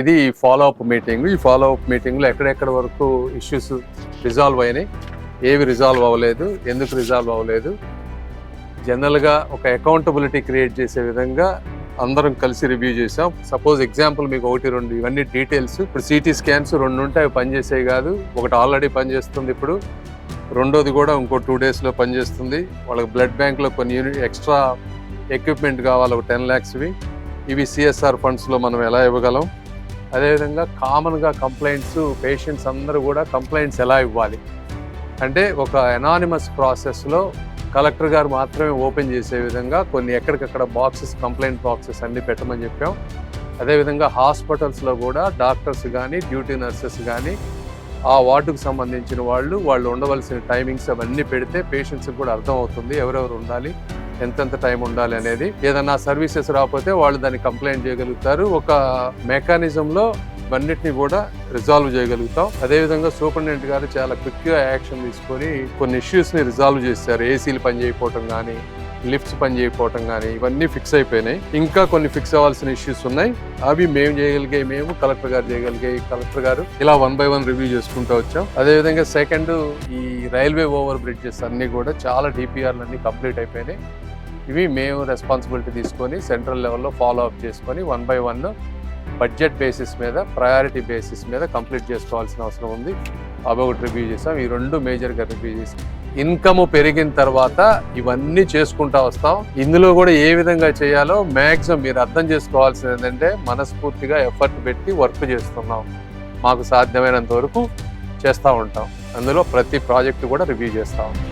ఇది follow up meeting. ఈ follow up మీటింగ్లో ఎక్కడెక్కడ వరకు ఇష్యూస్ రిజాల్వ్ అయినాయి, ఏవి రిజాల్వ్ అవ్వలేదు, ఎందుకు రిజాల్వ్ అవ్వలేదు, జనరల్గా ఒక అకౌంటబిలిటీ క్రియేట్ చేసే విధంగా అందరం కలిసి రివ్యూ చేసాం. సపోజ్ ఎగ్జాంపుల్ మీకు 1-2 ఇవన్నీ డీటెయిల్స్. ఇప్పుడు సిటీ స్కాన్స్ 2 ఉంటాయి, అవి పనిచేసేవి కాదు. ఒకటి ఆల్రెడీ పనిచేస్తుంది, ఇప్పుడు రెండోది కూడా ఇంకో 2 డేస్లో పనిచేస్తుంది. వాళ్ళకి బ్లడ్ బ్యాంక్లో కొన్ని ఎక్స్ట్రా ఎక్విప్మెంట్ కావాలి, ఒక 10 lakhsవి. ఇవి సిఎస్ఆర్ ఫండ్స్లో మనం ఎలా ఇవ్వగలం. అదేవిధంగా కామన్గా కంప్లైంట్స్, పేషెంట్స్ అందరూ కూడా కంప్లైంట్స్ ఎలా ఇవ్వాలి అంటే ఒక అనానిమస్ ప్రాసెస్లో కలెక్టర్ గారు మాత్రమే ఓపెన్ చేసే విధంగా కొన్ని ఎక్కడికక్కడ బాక్సెస్, కంప్లైంట్ బాక్సెస్ అన్నీ పెట్టమని చెప్పాం. అదేవిధంగా హాస్పిటల్స్లో కూడా డాక్టర్స్ కానీ, డ్యూటీ నర్సెస్ కానీ, ఆ వార్డుకు సంబంధించిన వాళ్ళు ఉండవలసిన టైమింగ్స్ అవన్నీ పెడితే పేషెంట్స్కి కూడా అర్థం అవుతుంది ఎవరెవరు ఉండాలి, ఎంతెంత టైం ఉండాలి అనేది. ఏదన్నా సర్వీసెస్ రాకపోతే వాళ్ళు దాన్ని కంప్లైంట్ చేయగలుగుతారు. ఒక మెకానిజంలో ఇవన్నిటిని కూడా రిజాల్వ్ చేయగలుగుతాం. అదేవిధంగా సూపరింటెండెంట్ గారు చాలా క్విక్గా యాక్షన్ తీసుకొని కొన్ని ఇష్యూస్ని రిజాల్వ్ చేశారు. ఏసీలు పనిచేయకపోవటం కానీ, లిఫ్ట్స్ పనిచేయకపోవటం కానీ, ఇవన్నీ ఫిక్స్ అయిపోయినాయి. ఇంకా కొన్ని ఫిక్స్ అవ్వాల్సిన ఇష్యూస్ ఉన్నాయి. అవి మేము చేయగలిగాయి, మేము కలెక్టర్ గారు చేయగలిగాయి, కలెక్టర్ గారు ఇలా 1 by 1 రివ్యూ చేసుకుంటూ వచ్చాం. అదేవిధంగా సెకండ్, ఈ రైల్వే ఓవర్ బ్రిడ్జెస్ అన్నీ కూడా చాలా డిపిఆర్లు అన్నీ కంప్లీట్ అయిపోయినాయి. ఇవి మేము రెస్పాన్సిబిలిటీ తీసుకొని సెంట్రల్ లెవెల్లో ఫాలో అప్ చేసుకొని 1 by 1 బడ్జెట్ బేసిస్ మీద, ప్రయారిటీ బేసిస్ మీద కంప్లీట్ చేసుకోవాల్సిన అవసరం ఉంది. అవి ఒకటి రివ్యూ చేసాం. ఈ 2 మేజర్గా రివ్యూ చేసాం. ఇన్కమ్ పెరిగిన తర్వాత ఇవన్నీ చేసుకుంటా వస్తాం. ఇందులో కూడా ఏ విధంగా చేయాలో మ్యాక్సిమం మీరు అర్థం చేసుకోవాల్సింది ఏంటంటే మనస్ఫూర్తిగా ఎఫర్ట్ పెట్టి వర్క్ చేస్తున్నాం. మాకు సాధ్యమైనంత వరకు చేస్తూ ఉంటాం. అందులో ప్రతి ప్రాజెక్టు కూడా రివ్యూ చేస్తూ ఉంటాం.